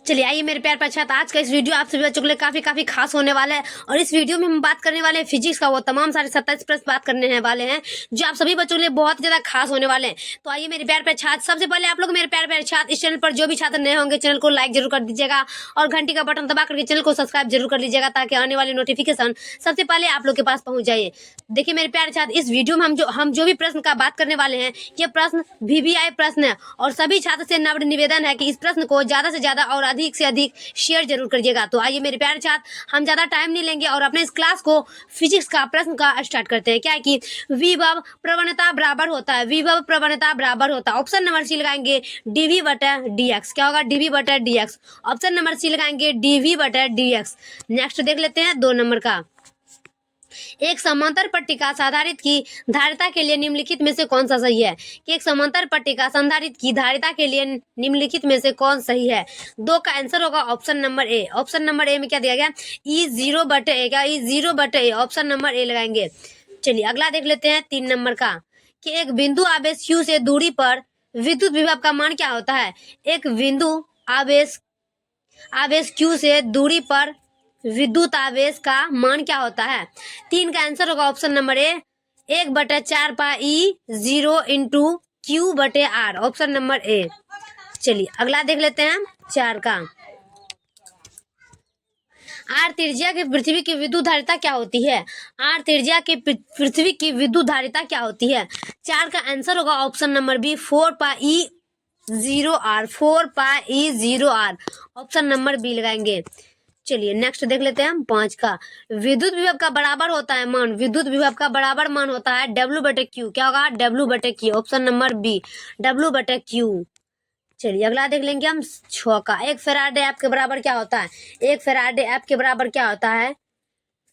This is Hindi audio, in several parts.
चलिए आइए मेरे प्यार प्रछात, आज का इस वीडियो आप सभी बच्चों के लिए काफी खास होने वाला है। और इस वीडियो में हम बात करने वाले हैं फिजिक्स का, वो तमाम सारे 27 प्रश्न बात करने हैं वाले हैं जो आप सभी बच्चों के लिए बहुत ज्यादा खास होने वाले हैं। तो आइए मेरे प्यार प्रछात, सबसे पहले आप लोग मेरे प्यार प्रछात इस चैनल पर जो भी छात्र नए होंगे चैनल को लाइक जरूर कर दीजिएगा और घंटी का बटन दबा करके चैनल को सब्सक्राइब जरूर कर लीजिएगा ताकि आने वाली नोटिफिकेशन सबसे पहले आप लोग के पास पहुंच जाए। देखिए मेरे प्यारे छात्र, इस वीडियो में हम जो भी प्रश्न का बात करने वाले हैं ये प्रश्न VVI प्रश्न है और सभी छात्र से नम्र निवेदन है कि इस प्रश्न को ज्यादा से ज्यादा और अधिक से अधिक शेयर जरूर करिएगा। तो आइए मेरे प्यारे छात्र, हम ज्यादा टाइम नहीं लेंगे और अपने इस क्लास को फिजिक्स का प्रश्न का स्टार्ट करते हैं। क्या है कि विभव प्रवणता बराबर होता है, विभव प्रवणता बराबर होता है। ऑप्शन नंबर सी लगाएंगे dV/dx। क्या होगा? dV/dx। ऑप्शन नंबर सी लगाएंगे dV/dx। नेक्स्ट देख लेते हैं 2 नंबर का। एक समांतर पट्टिका संधारित्र की धारिता के लिए निम्नलिखित में से कौन सा सही है? कि एक समांतर पट्टिका संधारित्र की धारिता के लिए निम्नलिखित में से कौन सही है? 2 का आंसर होगा option number A. Option number A में क्या दिया गया? E0/A। क्या E0/A? ऑप्शन नंबर ए लगाएंगे। चलिए अगला देख लेते हैं 3 नंबर का, कि एक बिंदु आवेश Q से दूरी पर विद्युत विभव का मान क्या होता है? एक बिंदु आवेश Q से दूरी पर विद्युत आवेश का मान क्या होता है? 3 का आंसर होगा option number A 1/4 pi E0 into Q/R। Option number A. चलिए अगला देख लेते हैं 4 का। R त्रिज्या की पृथ्वी की विद्युत धारिता क्या होती है? R त्रिज्या की पृथ्वी की विद्युत धारिता क्या होती है? 4 का आंसर होगा ऑप्शन नंबर बी 4 पाई E0R। 4 पाई E0R। ऑप्शन नंबर बी लगाएंगे। चलिए नेक्स्ट देख लेते हैं हम 5 का। विद्युत विभव का बराबर होता है मान, विद्युत विभव का बराबर मान होता है W/Q। क्या होगा? W/Q। Option number B W/Q। चलिए अगला देख लेंगे हम 6 का। एक फैराडे ऐप के बराबर क्या होता है? एक फैराडे ऐप के बराबर क्या होता है?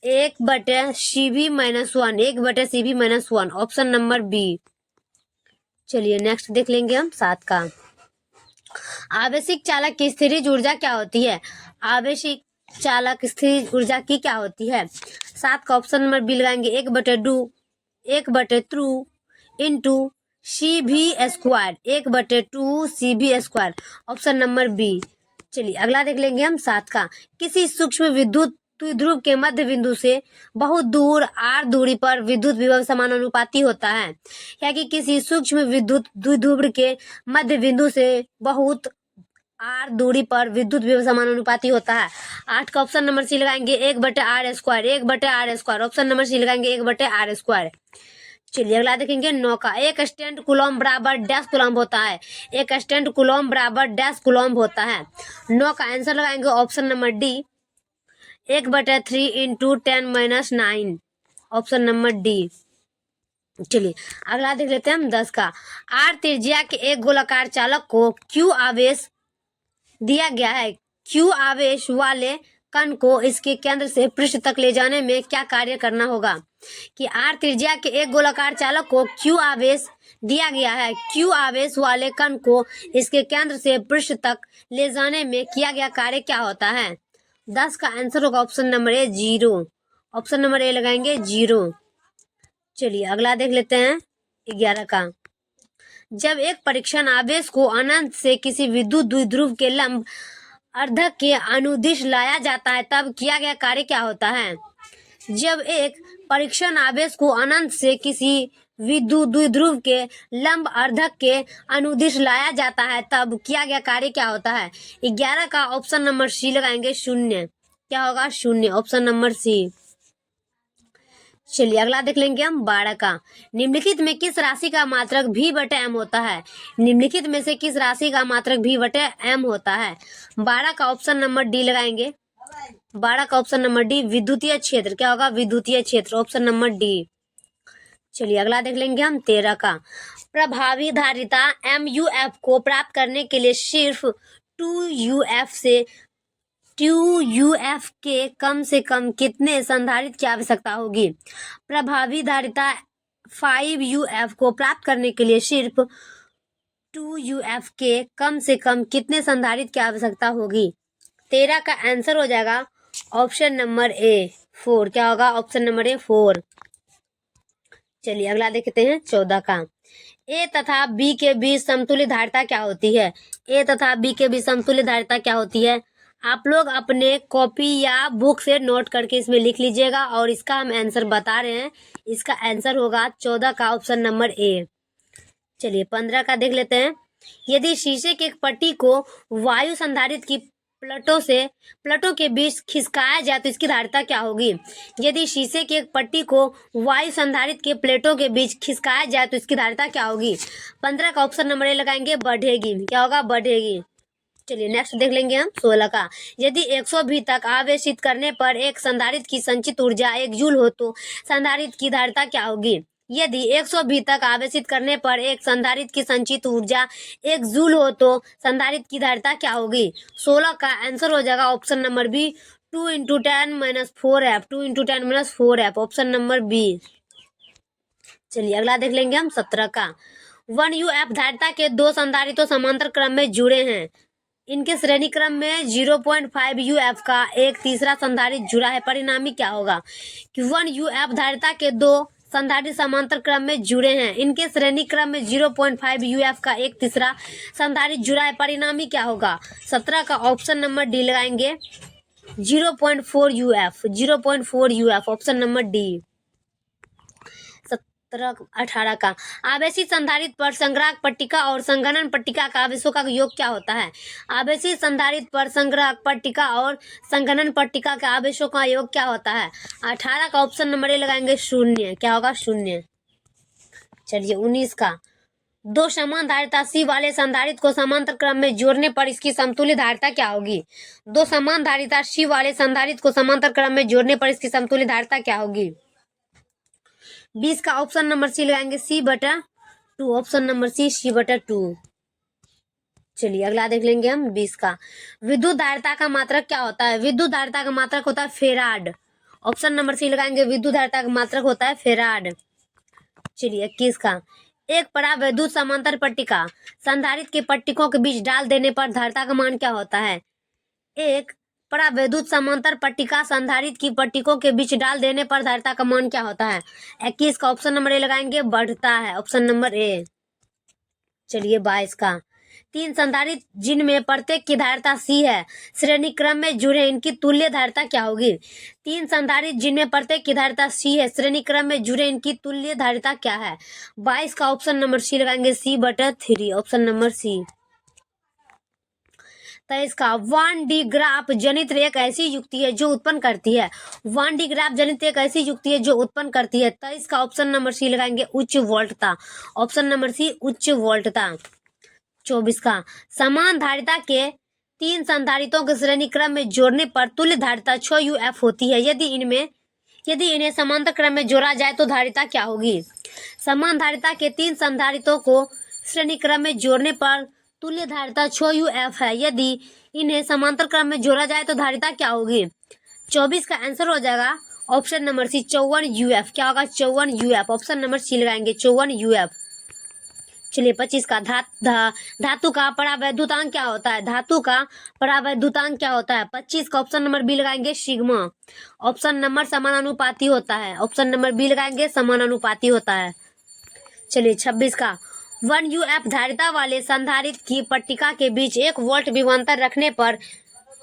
1/CV-1। 1/CV-1। Option number B. चलिए नेक्स्ट देख लेंगे हम 7 का। आवेशिक चालक की स्थितिज ऊर्जा क्या होती है? आवेशिक चालक स्थितिज ऊर्जा की क्या होती है? 7 का ऑप्शन नंबर बी लगाएंगे 1/2 into CV²। 1/2 CV²। Option number B. चलिए अगला देख लेंगे हम 7 का। किसी सूक्ष्म विद्युत द्विध्रुव के मध्य बिंदु से बहुत दूर r दूरी पर विद्युत विभव समानुपाती होता है। क्या कि किसी सूक्ष्म विद्युत द्विध्रुव के मध्य बिंदु से बहुत r दूरी पर विद्युत विभव समानुपाती होता है। 8 का ऑप्शन नंबर सी लगाएंगे 1/r²। 1/r²। Option number C लगाएंगे 1/r²। चलिए अगला देखेंगे 9 का। एक स्टैंड कूलॉम बराबर डैश कूलॉम होता है। एक स्टैंड कूलॉम बराबर डैश कूलॉम होता है। 9 का आंसर लगाएंगे option number D 1/3 into 10⁻⁹। Option number D. चलिए अगला देख लेते हैं हम 10 का। R त्रिज्या के एक गोलाकार चालक को Q आवेश दिया गया है। Q आवेश वाले कण को इसके केंद्र से पृष्ठ तक ले जाने में क्या कार्य करना होगा? कि R त्रिज्या के एक गोलाकार चालक को Q आवेश दिया गया है। Q आवेश वाले कण को इसके केंद्र से पृष्ठ तक ले जाने में किया गया कार्य क्या होता है? 10 का आंसर होगा option number A 0। Option number A लगाएंगे 0। चलिए अगला देख लेते हैं 11 का। जब एक परीक्षण आवेश को अनंत से किसी विद्युत द्विध्रुव के लंब अर्धक के अनुदिश लाया जाता है तब किया गया कार्य क्या होता है? जब एक परीक्षण आवेश को अनंत से किसी विद्युत द्विध्रुव के लंब अर्धक के अनुदिश लाया जाता है तब किया गया कार्य क्या होता है? 11 का ऑप्शन नंबर सी लगाएंगे 0। क्या होगा? 0। Option number C. चलिए अगला देख लेंगे हम 12 का। निम्नलिखित में किस राशि का मात्रक V/M होता है? निम्नलिखित में से किस राशि का मात्रक V/M होता है? 12 का ऑप्शन नंबर डी लगाएंगे। 12 का ऑप्शन नंबर डी विद्युतीय क्षेत्र। क्या होगा? विद्युतीय क्षेत्र। Option number D. चलिए अगला देख लेंगे हम 13 का। प्रभावी धारिता MUF को प्राप्त करने के लिए सिर्फ 2UF के कम से कम कितने संधारित्र की आवश्यकता होगी? प्रभावी धारिता 5UF को प्राप्त करने के लिए सिर्फ 2UF के कम से कम कितने संधारित्र की आवश्यकता होगी? 13 का आंसर हो जाएगा ऑप्शन नंबर ए 4। क्या होगा? Option number A 4। चलिए अगला देखते हैं 14 का। ए तथा बी के बीच समतुल्य धारिता क्या होती है? ए तथा बी के बीच समतुल्य धारिता क्या होती है? आप लोग अपने कॉपी या बुक से नोट करके इसमें लिख लीजिएगा और इसका हम आंसर बता रहे हैं। इसका आंसर होगा 14 का ऑप्शन नंबर ए। चलिए 15 का देख लेते हैं। यदि शीशे की एक पट्टी को वायु संधारित्र की प्लेटों के बीच खिसकाया जाए तो इसकी धारिता क्या होगी? यदि शीशे की एक पट्टी को वायु संधारित्र के प्लेटों के बीच खिसकाया जाए तो इसकी धारिता क्या होगी? 15 का ऑप्शन नंबर ए लगाएंगे, बढ़ेगी। क्या होगा? बढ़ेगी। चलिए नेक्स्ट देख लेंगे हम 16 का। यदि 100 भी तक आवेशित करने पर एक संधारित्र की संचित ऊर्जा 1 जूल हो तो संधारित्र की धारिता क्या होगी? यदि 100 भी तक आवेशित करने पर एक संधारित्र की संचित ऊर्जा 1 जूल हो तो संधारित्र की धारिता क्या होगी? 16 का आंसर हो जाएगा option number B, 2 × 10⁻⁴F। 2 × 10⁻⁴F option number B. चलिए अगला देख लेंगे हम 17 का। 1 UF धारिता के दो संधारित्र समांतर क्रम में जुड़े हैं। इनके श्रेणी क्रम में 0.5 UF का एक तीसरा संधारित्र जुड़ा है। परिणामी क्या होगा? कि 1 UF धारिता के दो संधारित्र समांतर क्रम में जुड़े हैं। इनके श्रेणी क्रम में 0.5 UF का एक तीसरा संधारित्र जुड़ा है। परिणामी क्या होगा? 17 का ऑप्शन नंबर डी लगाएंगे, 0.4 UF। 0.4 UF option number D. 18 का। आवेशित संधारित्र पर संग्राहक पट्टिका और संघनन पट्टिका का आवेशों का योग क्या होता है? आवेशित संधारित्र पर संग्राहक पट्टिका और संघनन पट्टिका के आवेशों का योग क्या होता है? 18 का ऑप्शन नंबर ए लगाएंगे, 0। क्या होगा? 0। चलिए 19 का। दो समान धारिता C वाले संधारित्र को समांतर क्रम में जोड़ने पर इसकी समतुल्य धारिता क्या होगी? दो समान धारिता C वाले संधारित्र को समांतर क्रम में जोड़ने पर इसकी समतुल्य धारिता क्या होगी? 20 का ऑप्शन नंबर सी लगाएंगे, C/2। Option number C, C/2। चलिए अगला देख लेंगे हम 20 का। विद्युत धारिता का मात्रक क्या होता है? विद्युत धारिता का मात्रक होता है फेराड। ऑप्शन नंबर सी लगाएंगे, विद्युत धारिता का मात्रक होता है फेराड। चलिए 21 का। एक परावैद्युत समांतर पट्टिका संधारित्र के पट्टिकों के बीच डाल देने पर धारिता का मान क्या होता है? एक परावैद्युत समांतर पट्टिका संधारित्र की पट्टिकों के बीच डाल देने पर धारिता का मान क्या होता है? 21 का ऑप्शन नंबर ए लगाएंगे, बढ़ता है। Option number A. चलिए 22 का। तीन संधारित्र जिनमें प्रत्येक की धारिता C है, श्रेणी क्रम में जुड़े, इनकी तुल्य धारिता क्या होगी? तीन संधारित्र जिनमें प्रत्येक की धारिता C है, श्रेणी क्रम में जुड़े, इनकी तुल्य धारिता क्या है? 22 का ऑप्शन नंबर सी लगाएंगे, C/3। ऑप्शन नंबर सी। 23 का। 1D ग्राफ जनित्र एक ऐसी युक्ति है जो उत्पन्न करती है। 1D ग्राफ जनित्र एक ऐसी युक्ति है जो उत्पन्न करती है। 23 का ऑप्शन नंबर सी लगाएंगे, उच्च वोल्टता। ऑप्शन नंबर सी, उच्च वोल्टता। 24 का। समान धारिता के तीन संधारित्रों के श्रेणी क्रम में जोड़ने पर तुल्य धारिता 6 UF होती है। यदि इन्हें समांतर क्रम में जोड़ा जाए तो धारिता क्या होगी? समान धारिता के तीन संधारित्रों को श्रेणी क्रम में जोड़ने पर तुल्य धारिता 6 UF है। यदि इन्हें समांतर क्रम में जोड़ा जाए तो धारिता क्या होगी? 24 का आंसर हो जाएगा ऑप्शन नंबर सी, 54 UF। क्या होगा? 54 UF। ऑप्शन नंबर सी लगाएंगे, 54 UF। चलिए 25 का। धातु का परावैद्युतांक क्या होता है? धातु का परावैद्युतांक क्या होता है? 25 का ऑप्शन नंबर बी लगाएंगे, सिग्मा। ऑप्शन नंबर समानुपाती होता है। ऑप्शन नंबर बी लगाएंगे, समानुपाती होता है। चलिए 26 का। 1 UF धारिता वाले संधारित्र की पट्टिका के बीच 1 वोल्ट विभवांतर रखने पर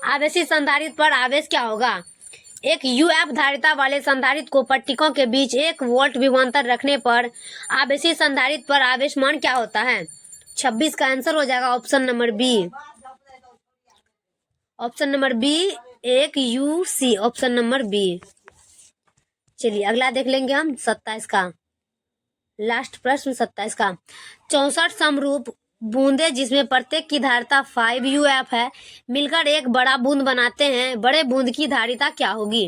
आवेशित संधारित्र पर आवेश क्या होगा? एक UF धारिता वाले संधारित्र को पट्टिकों के बीच 1 वोल्ट विभवांतर रखने पर आवेशित संधारित्र पर आवेश मान क्या होता है? 26 का आंसर हो जाएगा option number B. Option number B, 1 UC। Option number B. चलिए अगला देख लेंगे हम 27 का। लास्ट प्रश्न 27 का। 64 समरूप बूंदे जिसमें प्रत्येक की धारिता 5 UF है मिलकर एक बड़ा बूंद बनाते हैं। बड़े बूंद की धारिता क्या होगी?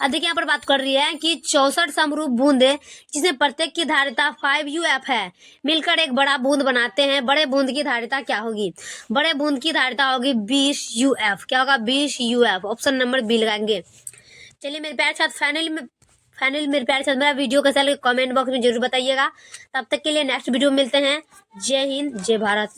अब देखिए यहाँ पर बात कर रही है कि 64 समरूप बूंदे जिसमें प्रत्येक की धारिता 5 UF है मिलकर एक बड़ा बूंद बनाते हैं। बड़े बूंद की धारिता क्या होगी? बड़े बूंद की धारिता होगी 20 UF। क्या होगा? 20 UF। ऑप्शन नंबर बी लगाएंगे। चलिए मेरे प्यारे साथ फाइनली मेरे प्यारे साथ मेरा वीडियो कैसा लगे कमेंट बॉक्स में जरूर बताइएगा। तब तक के लिए नेक्स्ट वीडियो में मिलते हैं। जय हिंद, जय भारत।